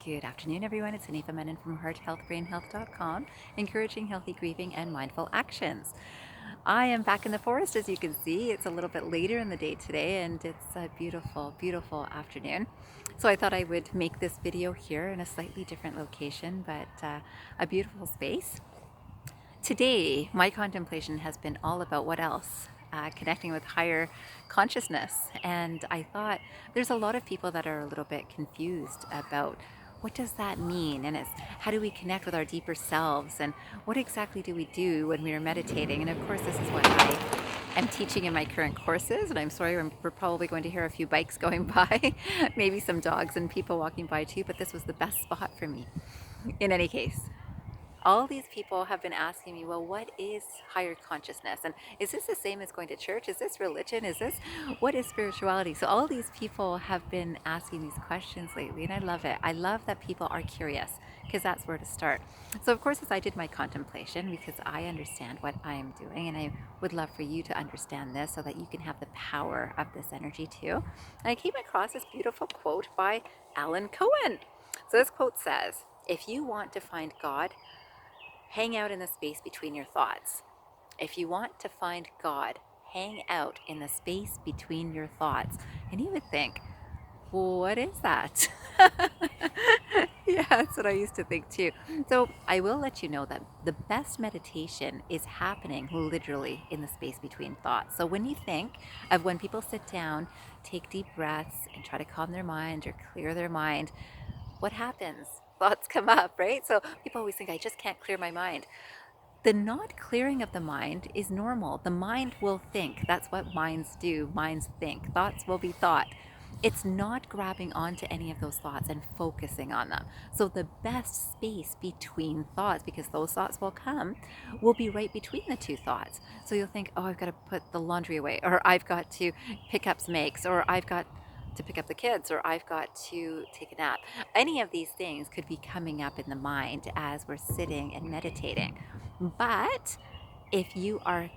Good afternoon, everyone. It's Anifa Menon from hearthealthbrainhealth.com, encouraging healthy grieving and mindful actions. I am back in the forest, as you can see. It's a little bit later in the day today, and it's a beautiful, beautiful afternoon. So I thought I would make this video here in a slightly different location, but a beautiful space. Today, my contemplation has been all about what else? Connecting with higher consciousness. And I thought there's a lot of people that are a little bit confused about what does that mean? And it's how do we connect with our deeper selves? And what exactly do we do when we are meditating? And of course, this is what I am teaching in my current courses. And I'm sorry, we're probably going to hear a few bikes going by, maybe some dogs and people walking by too, but this was the best spot for me. In any case, all these people have been asking me, well, what is higher consciousness? And is this the same as going to church? Is this religion? What is spirituality? So all these people have been asking these questions lately, and I love it. I love that people are curious because that's where to start. So of course, as I did my contemplation, because I understand what I am doing, and I would love for you to understand this so that you can have the power of this energy too. And I came across this beautiful quote by Alan Cohen. So this quote says, if you want to find God, hang out in the space between your thoughts. If you want to find God, hang out in the space between your thoughts. And you would think, well, what is that? Yeah, that's what I used to think too. So I will let you know that the best meditation is happening literally in the space between thoughts. So when you think of when people sit down, take deep breaths, and try to calm their mind or clear their mind, what happens? Thoughts come up, right? So people always think, I just can't clear my mind. The not clearing of the mind is normal. The mind will think. That's what minds do. Minds think. Thoughts will be thought. It's not grabbing onto any of those thoughts and focusing on them. So the best space between thoughts, because those thoughts will come, will be right between the two thoughts. So you'll think, oh, I've got to put the laundry away, or I've got to pick up some eggs, or I've got to pick up the kids, or I've got to take a nap. Any of these things could be coming up in the mind as we're sitting and meditating. But if you are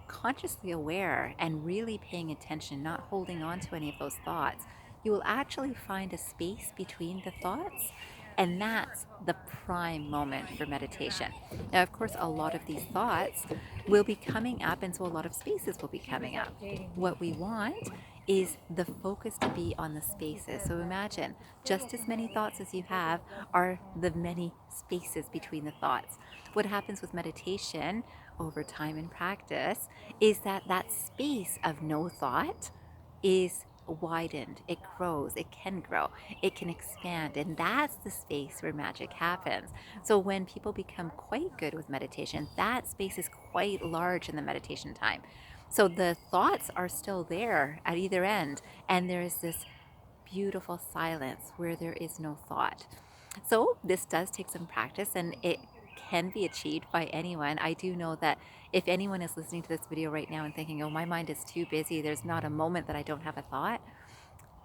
consciously aware and really paying attention, not holding on to any of those thoughts, you will actually find a space between the thoughts. And that's the prime moment for meditation. Now, of course, a lot of these thoughts will be coming up, and so a lot of spaces will be coming up. What we want is the focus to be on the spaces. So imagine just as many thoughts as you have are the many spaces between the thoughts. What happens with meditation over time and practice is that that space of no thought is widened, it grows, it can grow, it can expand, and that's the space where magic happens. So when people become quite good with meditation, that space is quite large in the meditation time. So the thoughts are still there at either end, and there is this beautiful silence where there is no thought. So this does take some practice, and it can be achieved by anyone. I do know that if anyone is listening to this video right now and thinking, oh, my mind is too busy, there's not a moment that I don't have a thought.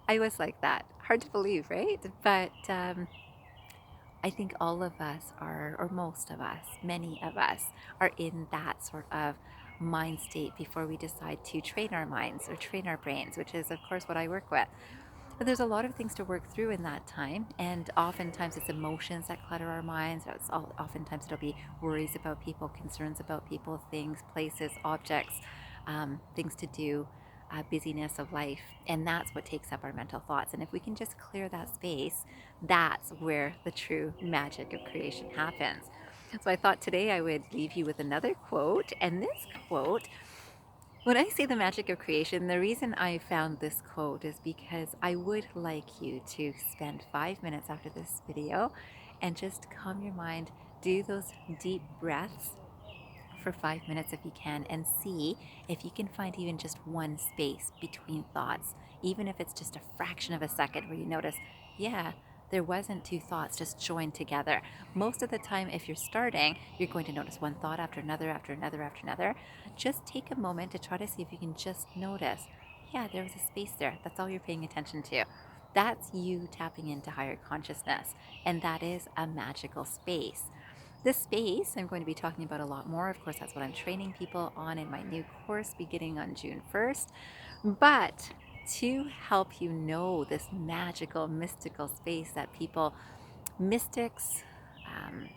I was like that. Hard to believe, right? But I think all of us are, or most of us, many of us, are in that sort of mind state before we decide to train our minds or train our brains, which is, of course, what I work with. But there's a lot of things to work through in that time, and oftentimes it's emotions that clutter our minds. Oftentimes it'll be worries about people, concerns about people, things, places, objects, things to do, busyness of life, and that's what takes up our mental thoughts. And if we can just clear that space, that's where the true magic of creation happens. So I thought today I would leave you with another quote, and this quote, when I say the magic of creation, the reason I found this quote is because I would like you to spend 5 minutes after this video and just calm your mind, do those deep breaths for 5 minutes if you can, and see if you can find even just one space between thoughts, even if it's just a fraction of a second where you notice, yeah, there wasn't two thoughts just joined together. Most of the time, if you're starting, you're going to notice one thought after another, after another, after another. Just take a moment to try to see if you can just notice, yeah, there was a space there. That's all you're paying attention to. That's you tapping into higher consciousness, and that is a magical space. This space I'm going to be talking about a lot more. Of course, that's what I'm training people on in my new course beginning on June 1st. But to help you know this magical, mystical space that people mystics, um,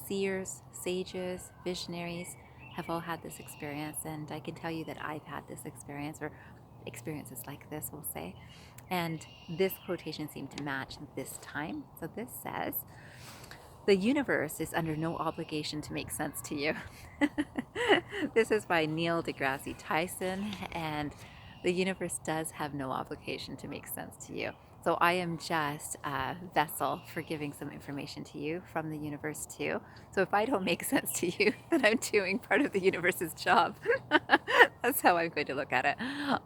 seers, sages, visionaries have all had this experience, and I can tell you that I've had this experience, or experiences like this, we'll say. And this quotation seemed to match this time. So this says, "The universe is under no obligation to make sense to you." This is by deGrasse Tyson, and the universe does have no obligation to make sense to you. So I am just a vessel for giving some information to you from the universe too. So if I don't make sense to you, then I'm doing part of the universe's job. That's how I'm going to look at it.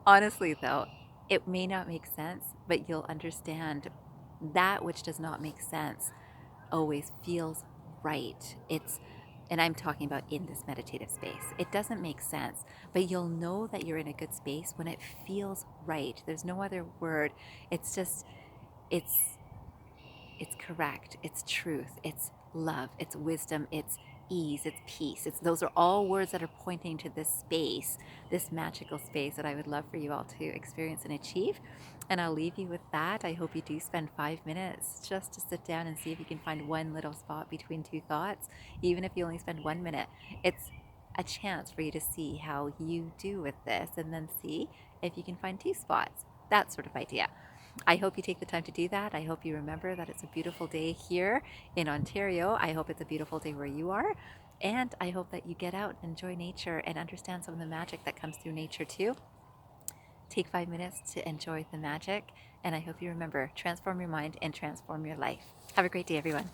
Honestly though, it may not make sense, but you'll understand that which does not make sense always feels right. And I'm talking about in this meditative space. It doesn't make sense, but you'll know that you're in a good space when it feels right. There's no other word. It's just, it's it's correct, it's truth, it's love, it's wisdom, it's ease, it's peace. Those are all words that are pointing to this space, this magical space that I would love for you all to experience and achieve. And I'll leave you with that. I hope you do spend 5 minutes just to sit down and see if you can find one little spot between two thoughts. Even if you only spend 1 minute, it's a chance for you to see how you do with this, and then see if you can find two spots. That sort of idea. I hope you take the time to do that. I hope you remember that it's a beautiful day here in Ontario. I hope it's a beautiful day where you are. And I hope that you get out and enjoy nature and understand some of the magic that comes through nature too. Take 5 minutes to enjoy the magic. And I hope you remember, transform your mind and transform your life. Have a great day, everyone.